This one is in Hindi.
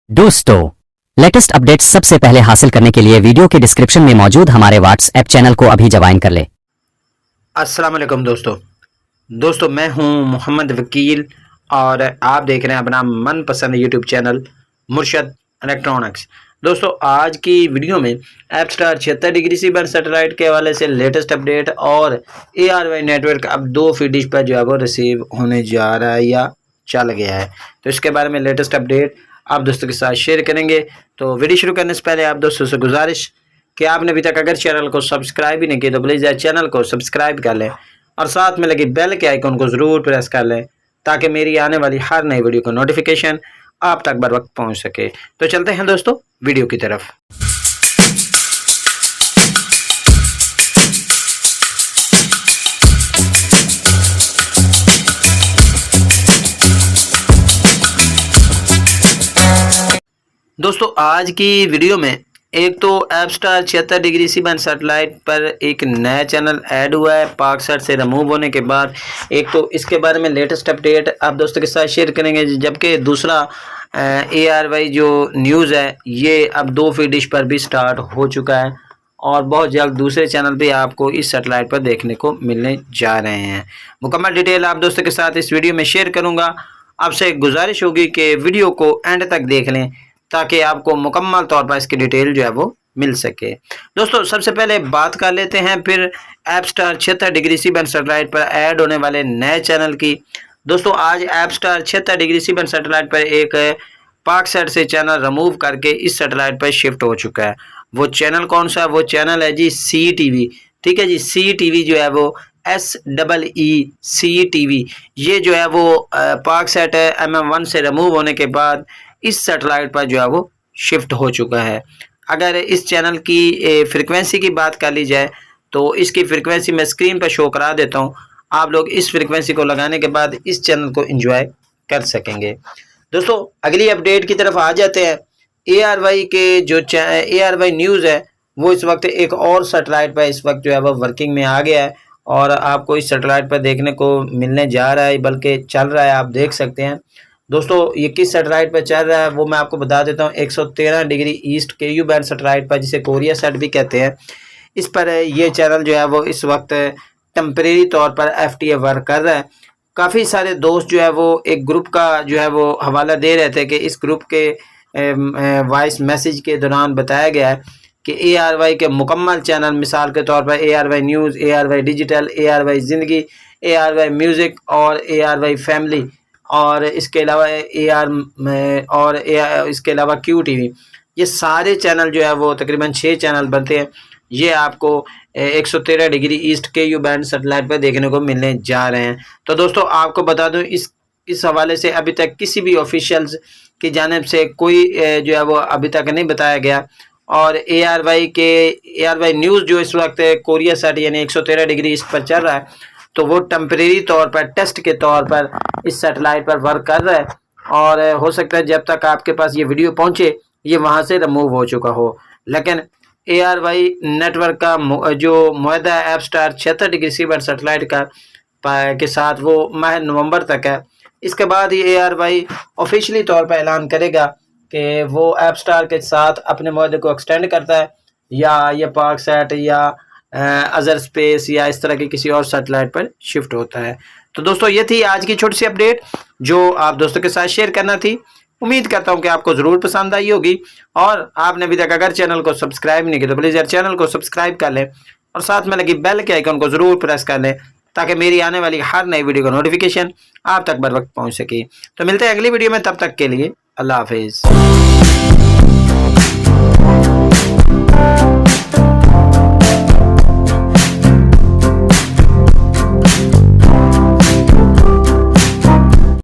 दोस्तों, लेटेस्ट अपडेट्स सबसे पहले हासिल करने के लिए वीडियो के डिस्क्रिप्शन में मौजूद हमारे व्हाट्सएप चैनल को अभी ज्वाइन कर ले। अस्सलाम वालेकुम दोस्तों मैं हूं मोहम्मद वकील और आप देख रहे हैं अपना मनपसंद यूट्यूब चैनल मुर्शद इलेक्ट्रॉनिक्स। दोस्तों आज की वीडियो में एप्स्टार 76 डिग्री सी बैंड सैटेलाइट के हवाले से लेटेस्ट अपडेट और ARY नेटवर्क अब 2 फीट डिश पर जो है वो रिसीव होने जा रहा है या चल गया है, तो इसके बारे में लेटेस्ट अपडेट आप दोस्तों के साथ शेयर करेंगे। तो वीडियो शुरू करने से पहले आप दोस्तों से गुजारिश कि आपने अभी तक अगर चैनल को सब्सक्राइब ही नहीं किया तो प्लीज़ चैनल को सब्सक्राइब कर लें और साथ में लगी बेल के आइकन को ज़रूर प्रेस कर लें ताकि मेरी आने वाली हर नई वीडियो का नोटिफिकेशन आप तक बर वक्त पहुँच सके। तो चलते हैं दोस्तों वीडियो की तरफ। दोस्तों आज की वीडियो में एक तो एप्स्टार 76 डिग्री सी बैंड सैटेलाइट पर एक नया चैनल ऐड हुआ है पाकसेट से रिमूव होने के बाद। एक तो इसके बारे में लेटेस्ट अपडेट आप दोस्तों के साथ शेयर करेंगे, जबकि दूसरा ARY जो न्यूज़ है ये अब 2 फीट डिश पर भी स्टार्ट हो चुका है और बहुत जल्द दूसरे चैनल पे आपको इस सैटेलाइट पर देखने को मिलने जा रहे हैं। मुकम्मल डिटेल आप दोस्तों के साथ इस वीडियो में शेयर करूँगा। आपसे गुजारिश होगी कि वीडियो को एंड तक देख लें ताकि आपको मुकम्मल तौर पर इसकी डिटेल जो है वो मिल सके। दोस्तों सबसे पहले बात कर लेते हैं फिर एप्स्टार 76 डिग्री सी बैंड सैटेलाइट पर ऐड होने वाले नए चैनल की। दोस्तों आज एप्स्टार 76 डिग्री सी बैंड सैटेलाइट पर एक पाकसेट से चैनल रिमूव करके इस सैटेलाइट पर शिफ्ट हो चुका है। वो चैनल कौन सा है? वो चैनल है जी CTV। ठीक है जी, CTV जो है वो SEECTV ये जो है वो पाकसेट है MM1 से रिमूव होने के बाद इस सैटेलाइट पर जो है वो शिफ्ट हो चुका है। अगर इस चैनल की फ्रीक्वेंसी की बात कर ली जाए तो इसकी फ्रीक्वेंसी मैं स्क्रीन पर शो करा देता हूँ। आप लोग इस फ्रीक्वेंसी को लगाने के बाद इस चैनल को एंजॉय कर सकेंगे। दोस्तों अगली अपडेट की तरफ आ जाते हैं। ARY के जो ARY न्यूज़ है वो इस वक्त एक और सैटेलाइट पर इस वक्त जो है वो वर्किंग में आ गया है और आपको इस सैटेलाइट पर देखने को मिलने जा रहा है, बल्कि चल रहा है, आप देख सकते हैं। दोस्तों ये किस सैटेलाइट पर चल रहा है वो मैं आपको बता देता हूँ। 113 degree east KU band satellite पर, जिसे कोरिया सेट भी कहते हैं, इस पर ये चैनल जो है वो इस वक्त टेम्परेरी तौर पर FTA वर्क कर रहा है। काफ़ी सारे दोस्त जो है वो एक ग्रुप का जो है वो हवाला दे रहे थे कि इस ग्रुप के वॉइस मैसेज के दौरान बताया गया है कि ARY के मुकम्मल चैनल, मिसाल के तौर पर ARY news, ARY digital, ARY ज़िंदगी, ARY म्यूज़िक और ARY फैमिली और इसके अलावा इसके अलावा QTV, ये सारे चैनल जो है वो तकरीबन 6 चैनल बनते हैं। ये आपको 113 degree east KU band satellite पर देखने को मिलने जा रहे हैं। तो दोस्तों आपको बता दूं इस हवाले से अभी तक किसी भी ऑफिशियल्स की जानिब से कोई जो है वो अभी तक नहीं बताया गया और ARY न्यूज़ जो इस वक्त कोरिया सेट यानी 113 डिग्री ईस्ट पर चल रहा है तो वो टेम्परेरी तौर पर टेस्ट के तौर पर इस सैटेलाइट पर वर्क कर रहा है और हो सकता है जब तक आपके पास ये वीडियो पहुंचे ये वहां से रिमूव हो चुका हो। लेकिन ARY नेटवर्क का जो मुआहदा है एप्स्टार 76 डिग्री सी बैंड सैटेलाइट का के साथ वो माह नवंबर तक है। इसके बाद ये ARY ऑफिशियली तौर पर ऐलान करेगा कि वो एप्स्टार के साथ अपने मुआहदे को एक्सटेंड करता है या ये पाकसेट या अजर स्पेस या इस तरह की किसी और सैटेलाइट पर शिफ्ट होता है। तो दोस्तों ये थी आज की छोटी सी अपडेट जो आप दोस्तों के साथ शेयर करना थी। उम्मीद करता हूं कि आपको ज़रूर पसंद आई होगी और आपने अभी तक अगर चैनल को सब्सक्राइब नहीं किया तो प्लीज़ यार चैनल को सब्सक्राइब कर लें और साथ में लगी बेल के आइकन को ज़रूर प्रेस कर लें ताकि मेरी आने वाली हर नई वीडियो का नोटिफिकेशन आप तक बर वक्त पहुँच सके। तो मिलते हैं अगली वीडियो में, तब तक के लिए अल्लाह हाफिज़।